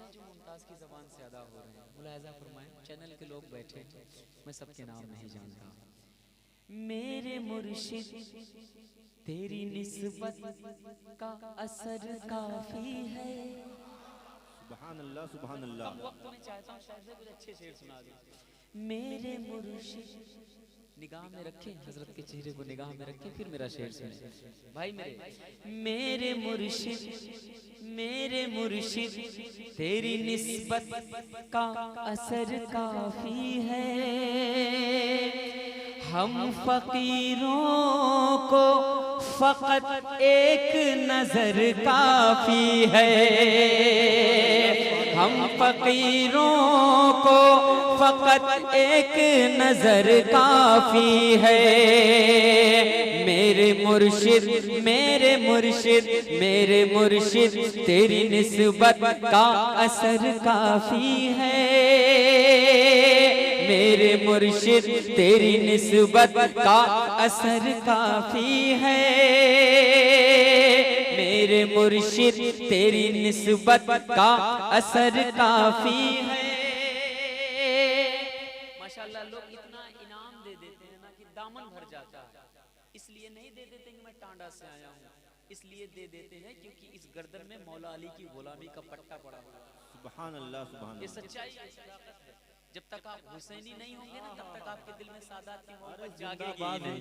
जो मुमताज की ज़बान से अदा हो रहे हैं, मुलाहिज़ा फरमाएं। चैनल के लोग बैठे, मैं सबके नाम नहीं जानता। मेरे मुर्शिद तेरी निस्बत का असर काफी है। सुभान अल्लाह सुभान अल्लाह। कम वक्त में चाहता हूँ शायद कुछ अच्छे शेर सुना दूं। मेरे मुर्शिद, निगाह में रखें हजरत के चेहरे को, निगाह में रखें, फिर मेरा शेर सुने भाई मेरे। मेरे मुर्शिद, मेरे मुर्शिद तेरी निस्बत का असर काफी है। हम फकीरों को फकत एक नजर काफी है। हम फकीरों को फकत एक नजर काफी है। मेरे मुर्शिद, मेरे मुर्शिद, मेरे मुर्शिद तेरी निस्बत का असर काफी है। मेरे मुर्शिद तेरी निस्बत का असर काफी है। मेरे मुर्शिद तेरी निस्बत का असर काफी है। माशाल्लाह, लोग इतना इनाम दे देते हैं ना कि दामन भर जाता है। इसलिए नहीं दे देते कि मैं टांडा से आया हूँ, इसलिए दे देते हैं क्योंकि इस गर्दन में मौला अली की गुलामी का पट्टा पड़ा हुआ है। सुभान अल्लाह सुभान ये अल्लाह। सच्चाई है, सदाकत है। जब तक आप हुसैनी नहीं होंगे ना, तब तक आपके दिल में सादात की मोहब्बत जागेगी ही नहीं।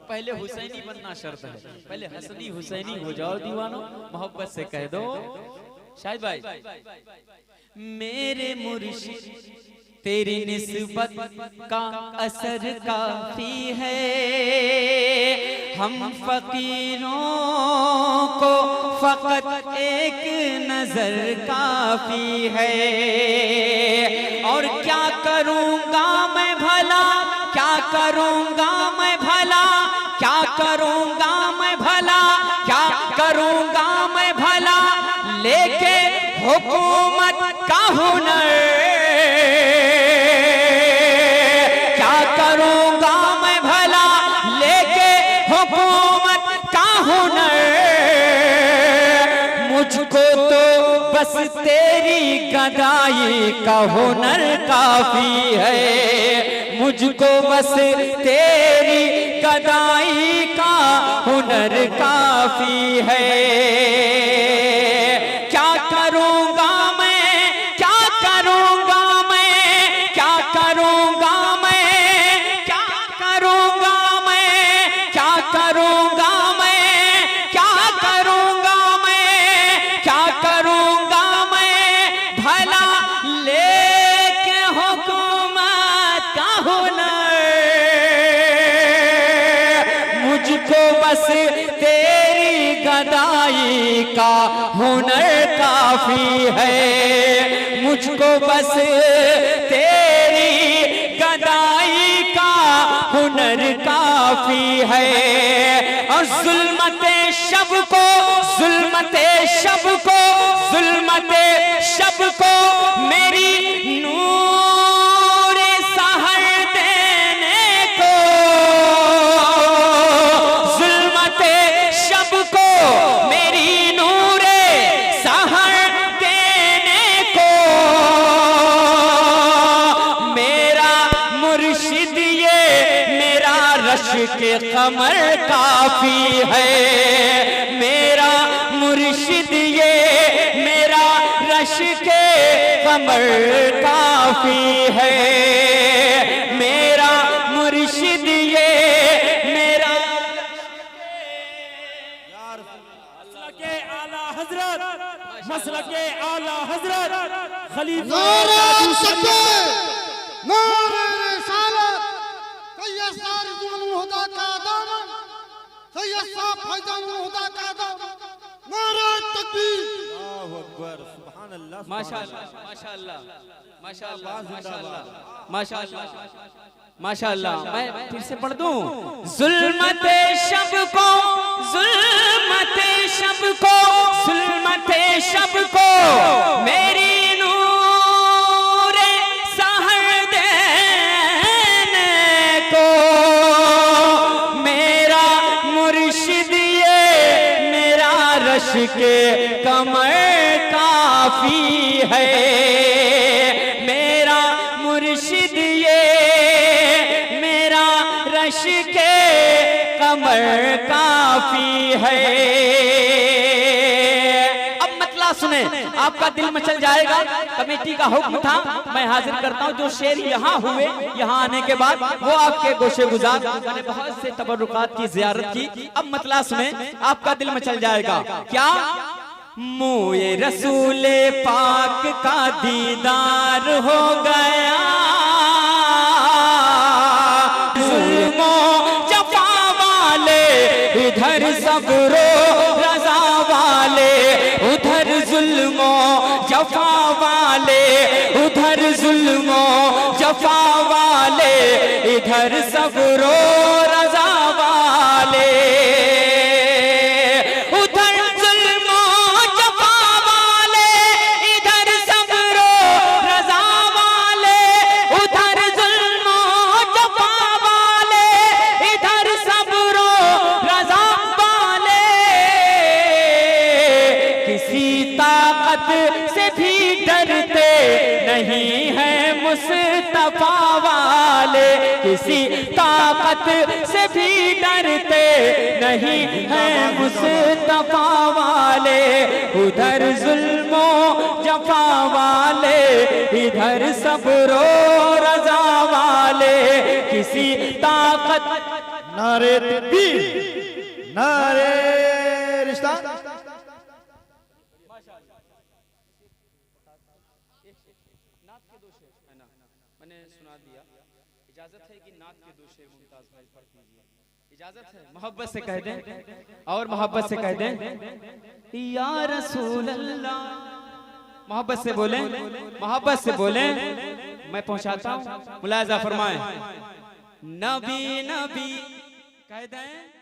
पहले हुसैनी बनना शर्त है, पहले हसनी हुसैनी हो जाओ दीवानो, मोहब्बत से कह दो शाहिद भाई। मेरे मुर्शिद तेरी निस्बत का असर काफी है। हम फकीरों को फकत एक नजर काफी है। और क्या करूंगा मैं भला, क्या करूंगा मैं भला, क्या करूंगा मैं भला, क्या करूंगा मैं भला, लेके हुकूमत का हुनर। क्या करूंगा मैं भला, लेके हुकूमत का हुनर। मुझको तो बस तेरी गदाई का हुनर काफी है। मुझको बस तेरी गदाई का हुनर काफी है। क्या करूंगा मैं, क्या करूंगा मैं, क्या करूंगा मैं, क्या करूंगा मैं, क्या करूंगा मैं, क्या करूंगा मैं, क्या करूंगा मैं भला, लेके हुकूमत का हुनर। मुझको बस तेरी गदाई का हुनर काफी है। मुझको बस तेरी गदाई का हुनर काफी है। और जुल्मते शब को, जुल्मते शब को, जुल्मते शब को मेरी नूर सहर देने को, जुल्मते शब को मेरी नूर सहर देने को। मेरा मुर्शिद ये मेरा रश के कमर काफी है। मेरा मुर्शिद ये मेरा रश के कमर काफी है। मेरा मुर्शिद ये मेरा मसलके आला हजरत, मसलके आला हजरत खलीफा नारे तकबीर, नारे रिसालत, सैयद सारिजुल हुदा का दामन, सैयद साहब फैजानुल हुदा का दामन। नारे तकबीर, अल्लाहु अकबर। सुभान अल्लाह माशाअल्लाह, माशाअल्लाह, माशाअल्लाह, माशाअल्लाह, माशाअल्लाह, माशाअल्लाह। मैं फिर से पढ़ दूं। जुल्मते शब को, जुल्मते शब को, जुल्मते शब को मेरी नूर सहर देने को। मेरा मुर्शिद ये मेरा रश के कमर काफी है। है, मेरा मुर्शिद ये मेरा रश के कमर काफी है। अब मतला सुने, आपका दिल मचल जाएगा। कमेटी का हुक्म था, मैं हाजिर करता हूँ जो शेर यहाँ हुए, यहाँ आने के बाद वो आपके गोशे गुजार। मैंने बहुत से तबरुकात की ज़ियारत की। अब मतला सुने, आपका दिल मचल जाएगा। क्या? मुए रसूले पाक का दीदार हो गया, जुल्मो जफा वाले इधर सब्रो रजा वाले, उधर जुल्मो जफा वाले, उधर जुल्मो जफा वाले, इधर सब्रो रजा वाले। नहीं है मुस्तफा वाले, किसी ताकत से भी डरते नहीं है मुस्तफा वाले, उधर जुल्मो जफा वाले, इधर सब्रो रजा वाले, किसी ताकत। नारे तकबीर, नारे रिश्ता। मैंने सुना दिया, इजाजत है कि नात के दो शेर मुमताज भाई पढ़ कीजिए, इजाजत है? मोहब्बत से कह दें और मोहब्बत से कह दें या रसूल अल्लाह। मोहब्बत से बोलें, मोहब्बत से बोलें, मैं पहुंचाता हूं। मुलाजा फरमाएं, नबी नबी कह दें।